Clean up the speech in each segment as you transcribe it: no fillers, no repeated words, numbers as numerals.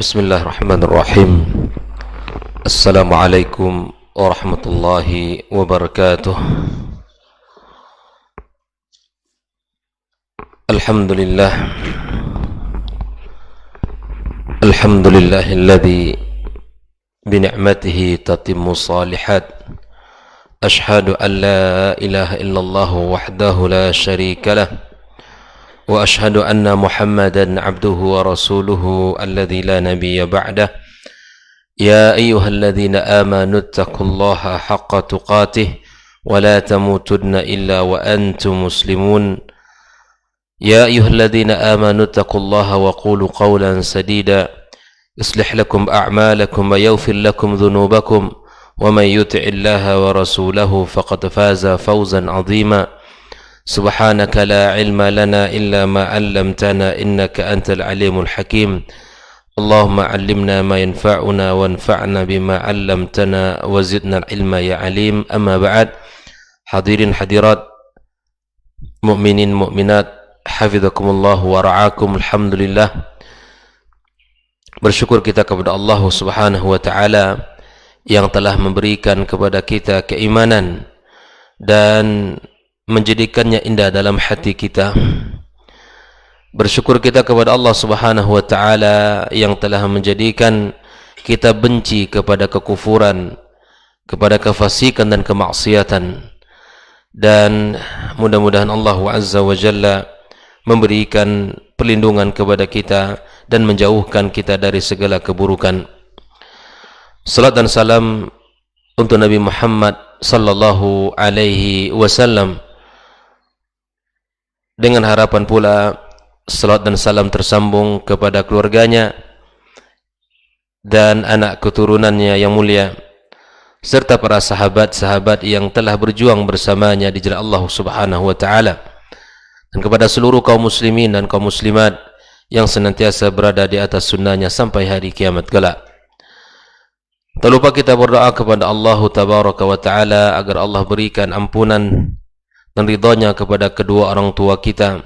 Bismillahirrahmanirrahim. Assalamualaikum warahmatullahi wabarakatuh. Alhamdulillah. Alhamdulillahilladzi bini'matihi tatimmu salihat. Ashhadu an la ilaha illallah wahdahu la syarika lah. وأشهد أن محمدا عبده ورسوله الذي لا نبي بعده يا أيها الذين آمنوا اتقوا الله حق تقاته ولا تموتن إلا وأنتم مسلمون يا أيها الذين آمنوا اتقوا الله وقولوا قولا سديدا يصلح لكم أعمالكم ويغفر لكم ذنوبكم ومن يطع الله ورسوله فقد فاز فوزا عظيما سبحانك لا علم لنا إلا ما علمتنا إنك أنت العليم الحكيم اللهم علمنا ما ينفعنا وانفعنا بما علمتنا وزدنا العلم يا عليم أما بعد hadirin hadirat mukminin mukminat hafizakumullah wa ra'akum. Alhamdulillah, bersyukur kita kepada Allah Subhanahu wa taala yang telah memberikan kepada kita keimanan dan menjadikannya indah dalam hati kita. Bersyukur kita kepada Allah Subhanahu wa taala yang telah menjadikan kita benci kepada kekufuran, kepada kefasikan dan kemaksiatan. Dan mudah-mudahan Allah Azza wa Jalla memberikan perlindungan kepada kita dan menjauhkan kita dari segala keburukan. Salat dan salam untuk Nabi Muhammad sallallahu alaihi wasallam, dengan harapan pula salat dan salam tersambung kepada keluarganya dan anak keturunannya yang mulia, serta para sahabat-sahabat yang telah berjuang bersamanya di jalan Allah Subhanahu wa taala, dan kepada seluruh kaum muslimin dan kaum muslimat yang senantiasa berada di atas sunnahnya sampai hari kiamat kelak. Tak lupa kita berdoa kepada Allah Tabaraka wa taala agar Allah berikan ampunan dan ridhanya kepada kedua orang tua kita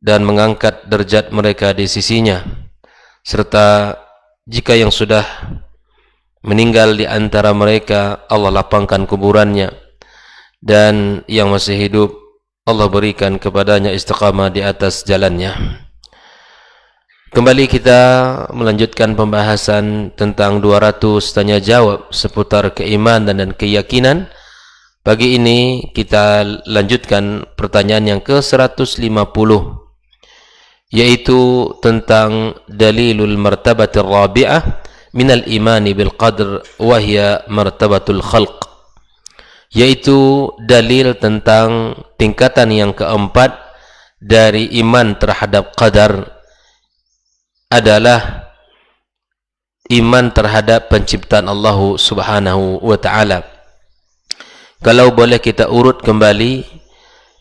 dan mengangkat derajat mereka di sisinya, serta jika yang sudah meninggal di antara mereka Allah lapangkan kuburannya, dan yang masih hidup Allah berikan kepadanya istiqamah di atas jalannya. Kembali kita melanjutkan pembahasan tentang 200 tanya jawab seputar keimanan dan keyakinan. Pagi ini kita lanjutkan pertanyaan yang ke-150, yaitu tentang dalilul martabatir rabi'ah minal imani bil qadr wa hiya martabatul khalq, yaitu dalil tentang tingkatan yang keempat dari iman terhadap qadar adalah iman terhadap penciptaan Allah Subhanahu wa taala. Kalau boleh kita urut kembali,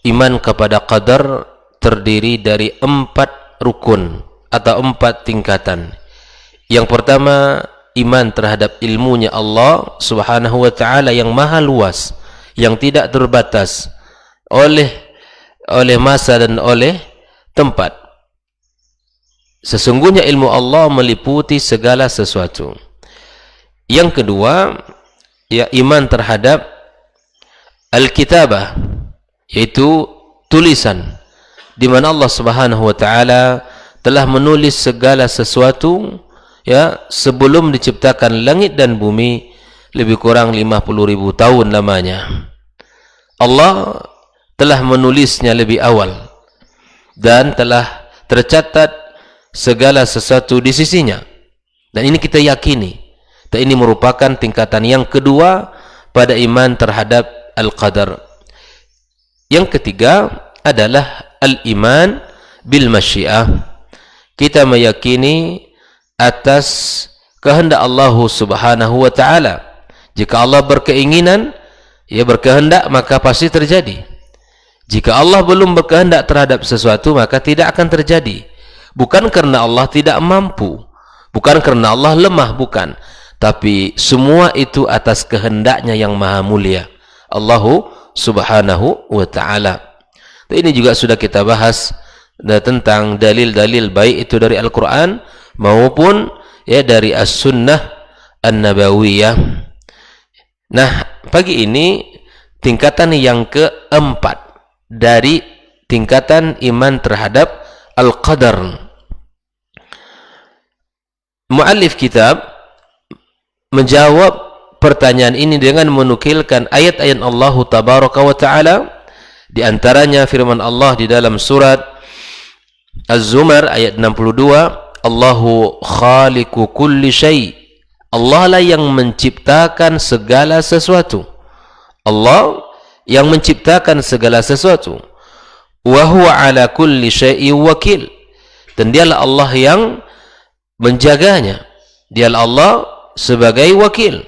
iman kepada qadar terdiri dari 4 rukun atau 4 tingkatan. Yang pertama, iman terhadap ilmunya Allah Subhanahu wa taala yang maha luas, yang tidak terbatas oleh masa dan oleh tempat. Sesungguhnya ilmu Allah meliputi segala sesuatu. Yang kedua, ya iman terhadap Al-Kitabah, yaitu tulisan, di mana Allah Subhanahu wa taala telah menulis segala sesuatu ya sebelum diciptakan langit dan bumi, lebih kurang 50.000 tahun lamanya. Allah telah menulisnya lebih awal dan telah tercatat segala sesuatu di sisinya. Dan ini kita yakini. Dan ini merupakan tingkatan yang kedua pada iman terhadap al-qadar. Yang ketiga adalah al-iman bil masyiah. Kita meyakini atas kehendak Allah Subhanahu wa taala. Jika Allah berkeinginan, ia berkehendak, maka pasti terjadi. Jika Allah belum berkehendak terhadap sesuatu, maka tidak akan terjadi. Bukan karena Allah tidak mampu, bukan karena Allah lemah, bukan. Tapi semua itu atas kehendaknya yang maha mulia, Allah Subhanahu wa ta'ala. Ini juga sudah kita bahas tentang dalil-dalil baik itu dari Al-Quran maupun ya dari as-sunnah an-nabawiyah. Nah, pagi ini tingkatan yang keempat dari tingkatan iman terhadap al-qadar. Muallif kitab menjawab pertanyaan ini dengan menukilkan ayat-ayat Allah tabaraka wa taala, di antaranya firman Allah di dalam surat Az-Zumar ayat 62, Allahu khaliqu kulli syai'. Allah lah yang menciptakan segala sesuatu. Allah yang menciptakan segala sesuatu. Wa huwa ala kulli syai'in wakil. Dan dialah Allah yang menjaganya. Dialah Allah sebagai wakil.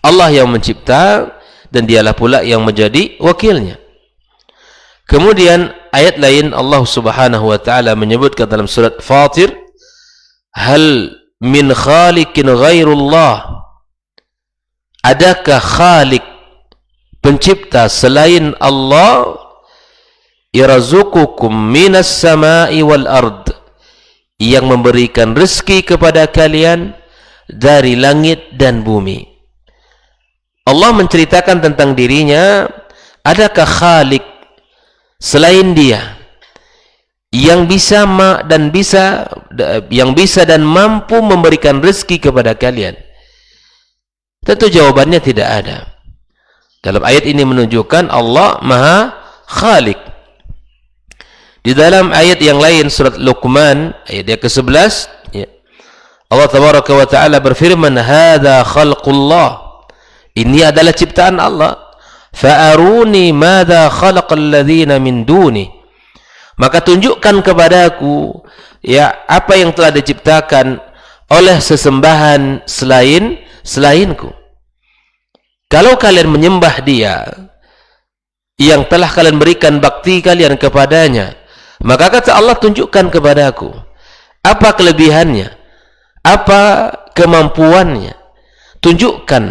Allah yang mencipta dan dialah pula yang menjadi wakilnya. Kemudian ayat lain Allah Subhanahu wa taala menyebutkan dalam surat Fatir, hal min khaliqin ghairullah, adakah khalik pencipta selain Allah, yarzuqukum minas sama'i wal ard, yang memberikan rezeki kepada kalian dari langit dan bumi. Allah menceritakan tentang dirinya, adakah khalik selain dia yang bisa dan mampu memberikan rezeki kepada kalian? Tentu jawabannya tidak ada. Dalam ayat ini menunjukkan Allah Maha Khalik. Di dalam ayat yang lain surat Luqman ayat yang ke-11, ya, Allah tabaraka wa taala berfirman, hadza khalqullah, ini adalah ciptaan Allah. Fa'aruni madza khalaqal ladzina min duni, maka tunjukkan kepadaku ya apa yang telah diciptakan oleh sesembahan selainku. Kalau kalian menyembah dia yang telah kalian berikan bakti kalian kepadanya, maka kata Allah, tunjukkan kepadaku apa kelebihannya, apa kemampuannya, tunjukkan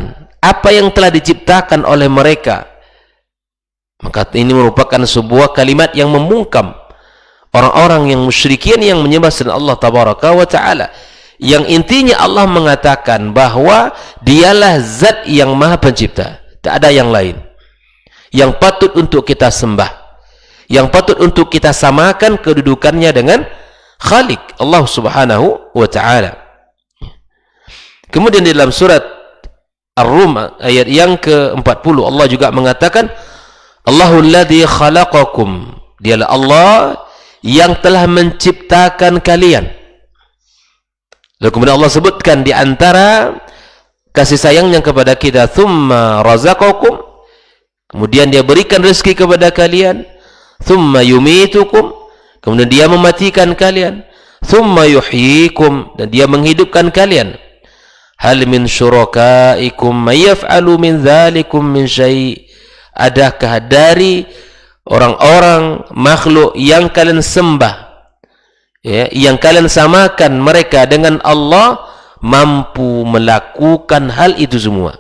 apa yang telah diciptakan oleh mereka. Maka ini merupakan sebuah kalimat yang membungkam orang-orang yang musyrikin yang menyembah selain Allah tabaraka wa taala, yang intinya Allah mengatakan bahwa dialah zat yang maha pencipta, tak ada yang lain yang patut untuk kita sembah, yang patut untuk kita samakan kedudukannya dengan Khalik Allah Subhanahu wa taala. Kemudian di dalam surat Ar-Rum ayat yang ke-40 Allah juga mengatakan, Allahul ladzi khalaqakum, dialah Allah yang telah menciptakan kalian. Lalu kemudian Allah sebutkan di antara kasih sayangnya kepada kita, thumma razaqakum, kemudian dia berikan rezeki kepada kalian, thumma yumitukum, kemudian dia mematikan kalian, thumma yuhyikum, dan dia menghidupkan kalian. Hal min syurakaikum may yaf'alu min dzalikum min syai', adakah dari orang-orang makhluk yang kalian sembah, ya, yang kalian samakan mereka dengan Allah, mampu melakukan hal itu semua?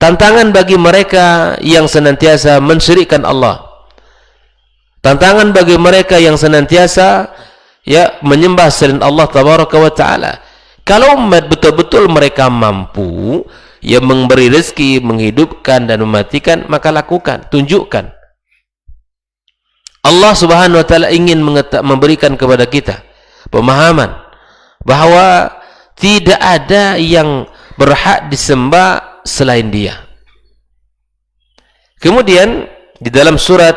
Tantangan bagi mereka yang senantiasa mensyirikkan Allah, tantangan bagi mereka yang senantiasa ya menyembah selain Allah tabaraka wa taala. Kalau betul-betul mereka mampu ya memberi rezeki, menghidupkan dan mematikan, maka lakukan, tunjukkan. Allah Subhanahu wa taala ingin memberikan kepada kita pemahaman bahwa tidak ada yang berhak disembah selain Dia. Kemudian di dalam surat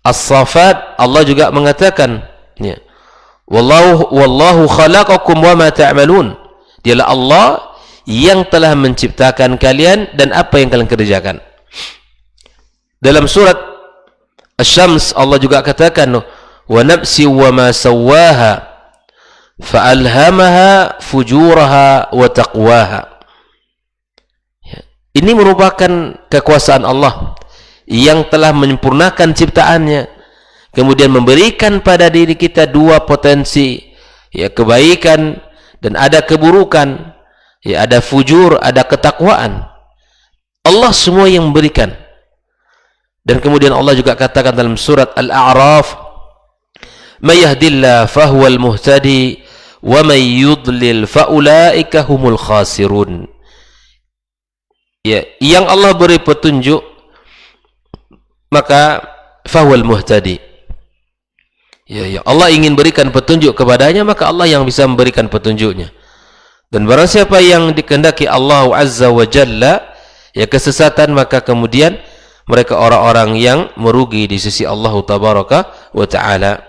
As-Saffat Allah juga mengatakan, ya, wallahu khalaqakum wa ma ta'malun, dialah Allah yang telah menciptakan kalian dan apa yang kalian kerjakan. Dalam surat Asy-Syams Allah juga katakan, wa nafsi wa ma sawwaha fa'alhamaha fujuraha wa taqwaha. Ini merupakan kekuasaan Allah yang telah menyempurnakan ciptaannya, kemudian memberikan pada diri kita dua potensi, ya, kebaikan dan ada keburukan, ya, ada fujur, ada ketakwaan. Allah semua yang memberikan. Dan kemudian Allah juga katakan dalam surat Al-A'raf, may yahdillahu fahuwal muhtadi wa may yudlil fa ulaika humul khasirun. Ya, yang Allah beri petunjuk maka fahuwal muhtadi. Ya, Allah ingin berikan petunjuk kepadanya, maka Allah yang bisa memberikan petunjuknya. Dan barang siapa yang dikehendaki Allah Azza wa Jalla ya kesesatan, maka kemudian mereka orang-orang yang merugi di sisi Allah Tabaraka wa Ta'ala.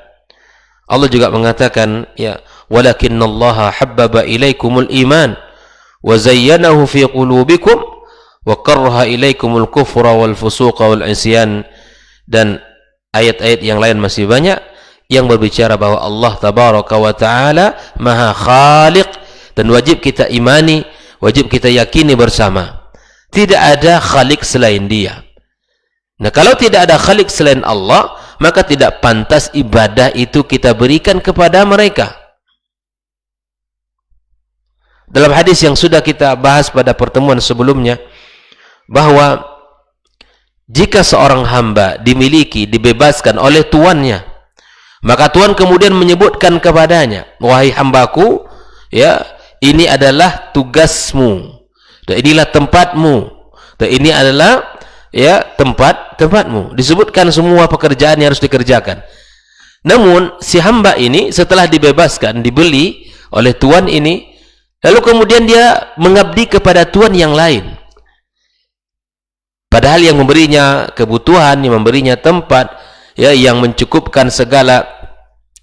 Allah juga mengatakan, ya, walakinnallaha habbaba ilaikumul iman wa zayyanahu fi qulubikum wa karraha ilaikumul kufra wal fusuqa wal isyan. Dan ayat-ayat yang lain masih banyak yang berbicara bahwa Allah Tabaraka wa Ta'ala Maha Khaliq, dan wajib kita imani, wajib kita yakini bersama. Tidak ada khalik selain Dia. Nah, kalau tidak ada khalik selain Allah, maka tidak pantas ibadah itu kita berikan kepada mereka. Dalam hadis yang sudah kita bahas pada pertemuan sebelumnya, bahwa jika seorang hamba dimiliki, dibebaskan oleh tuannya, maka Tuhan kemudian menyebutkan kepadanya, wahai hambaku, ya, ini adalah tugasmu, dan inilah tempatmu, dan ini adalah ya tempatmu. Disebutkan semua pekerjaan yang harus dikerjakan. Namun si hamba ini setelah dibebaskan, dibeli oleh tuan ini, lalu kemudian dia mengabdi kepada tuan yang lain. Padahal yang memberinya kebutuhan, yang memberinya tempat, ya, yang mencukupkan segala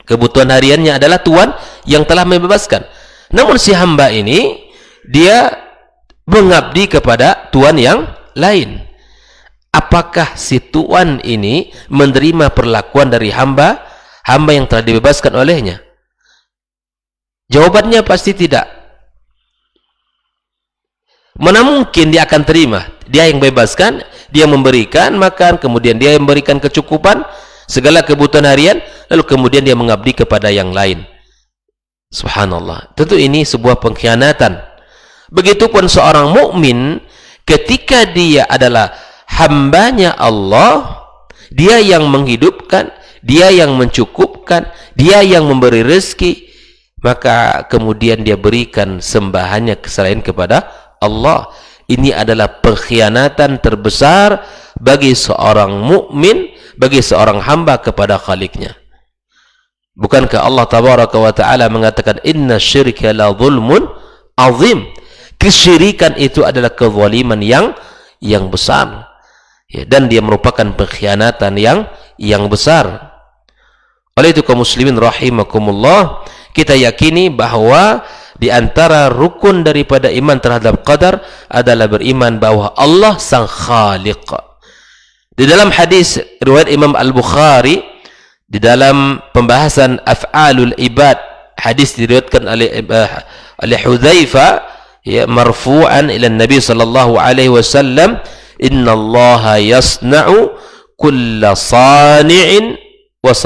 kebutuhan hariannya adalah tuan yang telah membebaskan. Namun si hamba ini dia mengabdi kepada tuan yang lain. Apakah si tuan ini menerima perlakuan dari hamba yang telah dibebaskan olehnya? Jawabannya pasti tidak. Mana mungkin dia akan terima? Dia yang bebaskan, dia memberikan makan, kemudian dia yang memberikan kecukupan segala kebutuhan harian, lalu kemudian dia mengabdi kepada yang lain. Subhanallah. Tentu ini sebuah pengkhianatan. Begitupun seorang mukmin ketika dia adalah hambanya Allah, dia yang menghidupkan, dia yang mencukupkan, dia yang memberi rezeki, maka kemudian dia berikan sembahannya selain kepada Allah. Ini adalah pengkhianatan terbesar bagi seorang mukmin, bagi seorang hamba kepada Khaliknya. Bukankah Allah Tabaraka wa Ta'ala mengatakan, inna syirka la zulmun azim. Kesyirikan itu adalah kezaliman yang besar, ya, dan dia merupakan pengkhianatan yang besar. Oleh itu kaum muslimin rahimakumullah, kita yakini bahwa di antara rukun daripada iman terhadap qadar adalah beriman bahwa Allah sang Khaliq. Di dalam hadis riwayat Imam Al-Bukhari, di dalam pembahasan af'alul ibad, hadis diriwayatkan oleh Hudzaifah, ya, marfu'an ila Nabi sallallahu alaihi wasallam, innallaha yasna'u kulla sani'in wa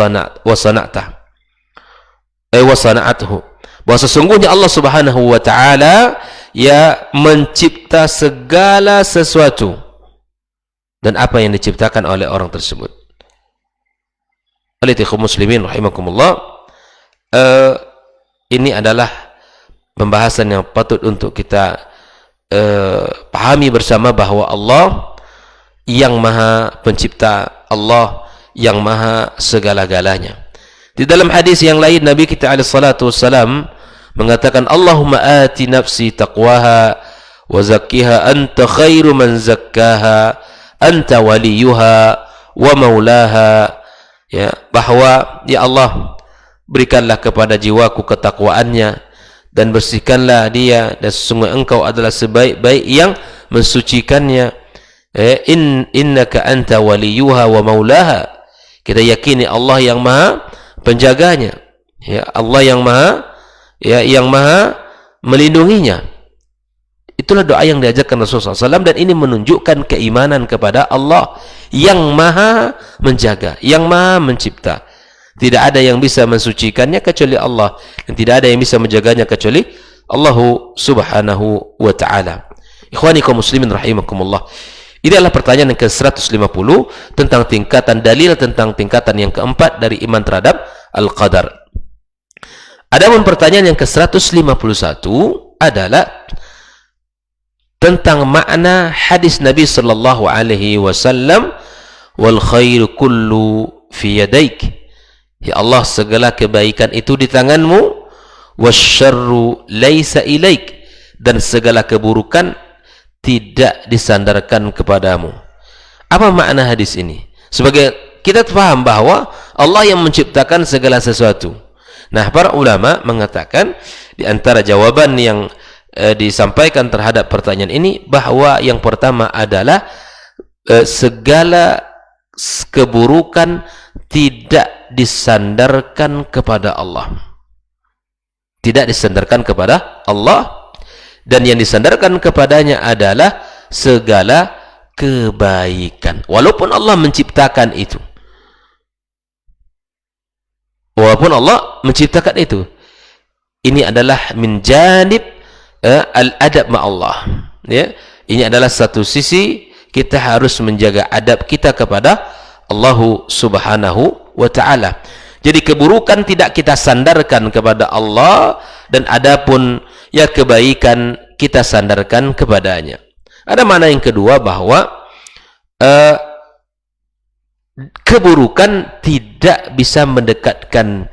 sana'atuhu. Bahwa sesungguhnya Allah Subhanahu wa Ta'ala ya mencipta segala sesuatu dan apa yang diciptakan oleh orang tersebut. Oleh itu muslimin rahimakumullah, ini adalah pembahasan yang patut untuk kita pahami bersama, bahwa Allah yang maha pencipta, Allah yang maha segala-galanya. Di dalam hadis yang lain Nabi kita alaihi salatu wassalam mengatakan, Allahumma ati nafsi taqwaha wa zakkiha anta khairu man zakkaha anta waliyuha wa maulaha. Ya, bahwa ya Allah, berikanlah kepada jiwaku ketakwaannya dan bersihkanlah dia, dan sesungguhnya engkau adalah sebaik-baik yang mensucikannya. Innaka anta waliyuha wa maulaha. Kita yakini Allah yang maha penjaganya, ya, Allah yang maha, ya, yang maha melindunginya. Itulah doa yang diajarkan Rasulullah SAW, dan ini menunjukkan keimanan kepada Allah yang maha menjaga, yang maha mencipta. Tidak ada yang bisa mensucikannya kecuali Allah, dan tidak ada yang bisa menjaganya kecuali Allah Subhanahu wa Ta'ala. Ikhwani kaum muslimin rahimakumullah, ini adalah pertanyaan yang ke-150 tentang tingkatan dalil, tentang tingkatan yang keempat dari iman terhadap Al-Qadar. Adapun pertanyaan yang ke-151 adalah tentang makna hadis Nabi sallallahu alaihi wasallam, wal khairu kullu fi yadaik. Ya Allah, segala kebaikan itu di tanganmu, wasyarru laisa ilaik, dan segala keburukan tidak disandarkan kepadamu. Apa makna hadis ini? Sebagai kita paham bahwa Allah yang menciptakan segala sesuatu. Nah, para ulama mengatakan di antara jawaban yang disampaikan terhadap pertanyaan ini, bahwa yang pertama adalah segala keburukan tidak disandarkan kepada Allah. Tidak disandarkan kepada Allah, dan yang disandarkan kepadanya adalah segala kebaikan. Walaupun Allah menciptakan itu. Walaupun Allah menciptakan itu. Ini adalah min janib al-adab ma'allah. Ya, ini adalah satu sisi kita harus menjaga adab kita kepada Allah Subhanahu wa ta'ala. Jadi keburukan tidak kita sandarkan kepada Allah, dan adapun ya kebaikan kita sandarkan kepadanya. Ada makna yang kedua, bahwa keburukan tidak bisa mendekatkan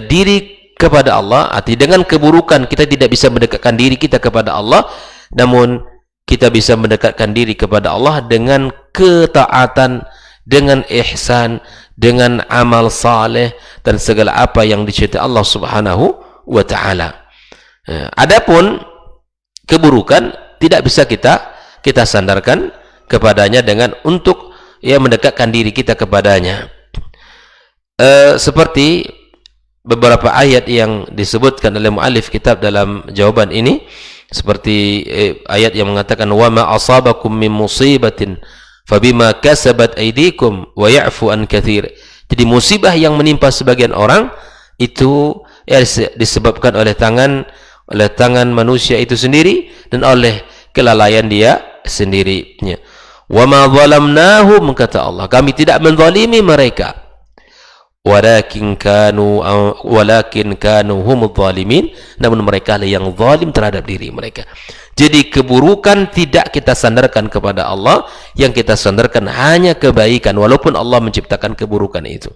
diri kepada Allah. Arti dengan keburukan kita tidak bisa mendekatkan diri kita kepada Allah, namun kita bisa mendekatkan diri kepada Allah dengan ketaatan, dengan ihsan, dengan amal saleh, dan segala apa yang dicintai Allah Subhanahu wa ta'ala. Adapun keburukan tidak bisa kita sandarkan kepadanya dengan untuk ya mendekatkan diri kita kepadanya. Seperti beberapa ayat yang disebutkan oleh muallif kitab dalam jawaban ini, seperti ayat yang mengatakan, wa ma asabakum min musibatin fabima kasabat aydikum wa ya'fu an katsir. Jadi musibah yang menimpa sebagian orang itu ya disebabkan oleh tangan manusia itu sendiri dan oleh kelalaian dia sendiri. Wa ma zalamnahum, kata Allah, kami tidak menzalimi mereka, walakin kanu humudz zalimin, namun mereka lah yang zalim terhadap diri mereka. Jadi keburukan tidak kita sandarkan kepada Allah, yang kita sandarkan hanya kebaikan, walaupun Allah menciptakan keburukan itu.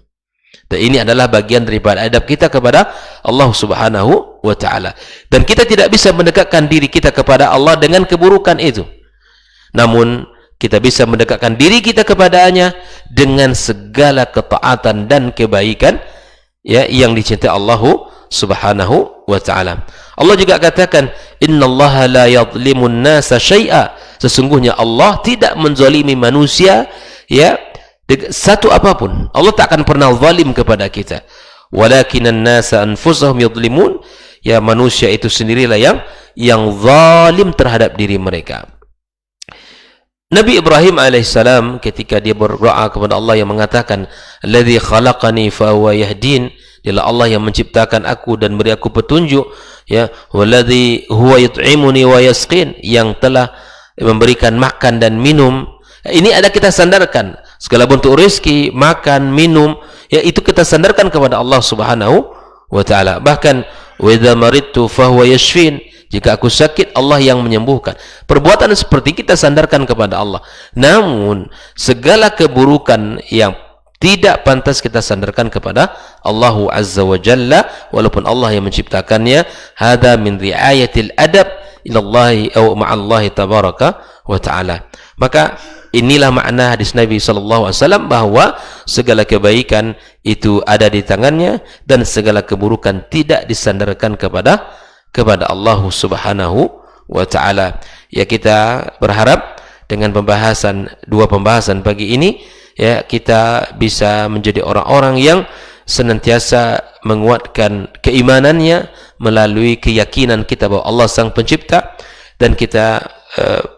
Dan ini adalah bagian daripada adab kita kepada Allah Subhanahu wa ta'ala. Dan kita tidak bisa mendekatkan diri kita kepada Allah dengan keburukan itu, namun kita bisa mendekatkan diri kita kepadanya dengan segala ketaatan dan kebaikan ya yang dicintai Allah Subhanahu wa ta'ala. Allah juga katakan, innallaha la yadhlimun nasa syai'a, sesungguhnya Allah tidak menzalimi manusia ya satu apapun. Allah tak akan pernah zalim kepada kita. Walakinan nasa anfusahum yadhlimun, ya manusia itu sendirilah yang zalim terhadap diri mereka. Nabi Ibrahim alaihissalam ketika dia berdoa kepada Allah yang mengatakan, alladzi khalaqani fa huwa yahdin, dialah Allah yang menciptakan aku dan beri aku petunjuk, ya, walladzi huwa yut'imuni wa yasqin, yang telah memberikan makan dan minum. Ini ada kita sandarkan segala bentuk rezeki, makan, minum, ya itu kita sandarkan kepada Allah Subhanahu wa ta'ala. Bahkan wa idza maridtu fa huwa yashfin, jika aku sakit Allah yang menyembuhkan. Perbuatan seperti kita sandarkan kepada Allah. Namun segala keburukan yang tidak pantas kita sandarkan kepada Allah Azza wa Jalla, walaupun Allah yang menciptakannya. Hadza min riayatil adab ilallahi aw ma'allahi tabaraka wa ta'ala. Maka inilah makna hadis Nabi sallallahu alaihi wasallam, bahwa segala kebaikan itu ada di tangannya dan segala keburukan tidak disandarkan kepada Allah Subhanahu wa ta'ala. Ya, kita berharap dengan dua pembahasan pagi ini, ya kita bisa menjadi orang-orang yang senantiasa menguatkan keimanannya melalui keyakinan kita bahwa Allah sang pencipta, dan kita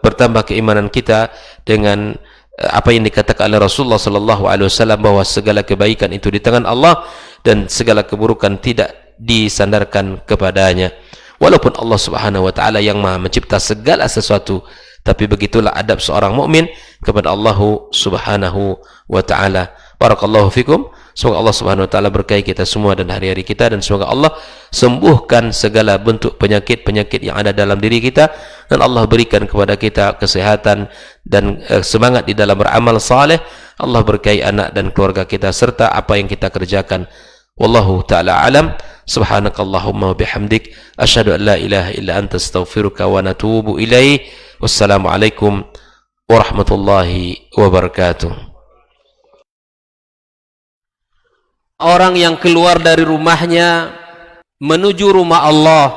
bertambah keimanan kita dengan apa yang dikatakan oleh Rasulullah sallallahu alaihi wasallam, bahwa segala kebaikan itu di tangan Allah dan segala keburukan tidak disandarkan kepadanya. Walaupun Allah Subhanahu wa ta'ala yang maha mencipta segala sesuatu, tapi begitulah adab seorang mukmin kepada Allah Subhanahu wa ta'ala. Barakallahu fikum. Semoga Allah Subhanahu wa taala berkahi kita semua dan hari-hari kita, dan semoga Allah sembuhkan segala bentuk penyakit-penyakit yang ada dalam diri kita, dan Allah berikan kepada kita kesehatan dan semangat di dalam beramal saleh. Allah berkahi anak dan keluarga kita serta apa yang kita kerjakan. Wallahu taala alam. Subhanakallahumma wa bihamdik asyhadu an la ilaha illa anta astaghfiruka wa natubu ilaih. Wassalamualaikum warahmatullahi wabarakatuh. Orang yang keluar dari rumahnya menuju rumah Allah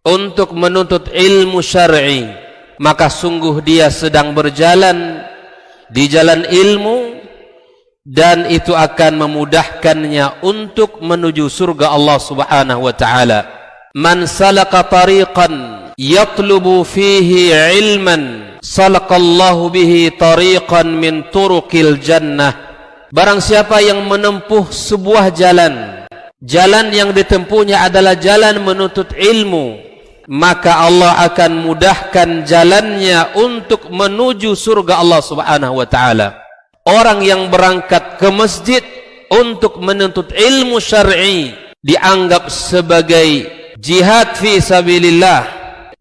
untuk menuntut ilmu syar'i, maka sungguh dia sedang berjalan di jalan ilmu, dan itu akan memudahkannya untuk menuju surga Allah Subhanahu wa taala. Man salaka tariqan yatlubu fihi ilman salaqallahu bihi tariqan min turuqil jannah. Barang siapa yang menempuh sebuah jalan, jalan yang ditempuhnya adalah jalan menuntut ilmu, maka Allah akan mudahkan jalannya untuk menuju surga Allah Subhanahu wa taala. Orang yang berangkat ke masjid untuk menuntut ilmu syar'i dianggap sebagai jihad fi sabilillah.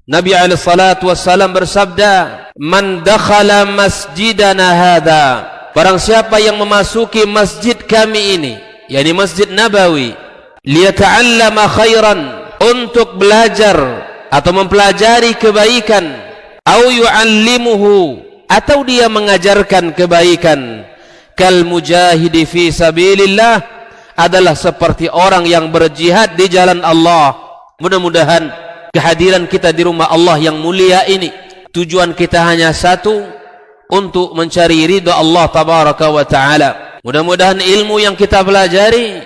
Nabi alaihi salatu wassalam bersabda, "Man dakhala masjidana hadza," barang siapa yang memasuki masjid kami ini, yakni Masjid Nabawi, liyata'allama khairan, untuk belajar atau mempelajari kebaikan, au yu'allimuhu, atau dia mengajarkan kebaikan, kal mujahidi fi sabilillah, adalah seperti orang yang berjihad di jalan Allah. Mudah-mudahan kehadiran kita di rumah Allah yang mulia ini, tujuan kita hanya satu, untuk mencari ridha Allah tabaraka wa taala. Mudah-mudahan ilmu yang kita pelajari,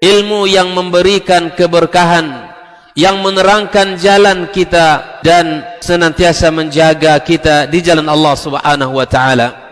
ilmu yang memberikan keberkahan, yang menerangkan jalan kita dan senantiasa menjaga kita di jalan Allah Subhanahu wa taala.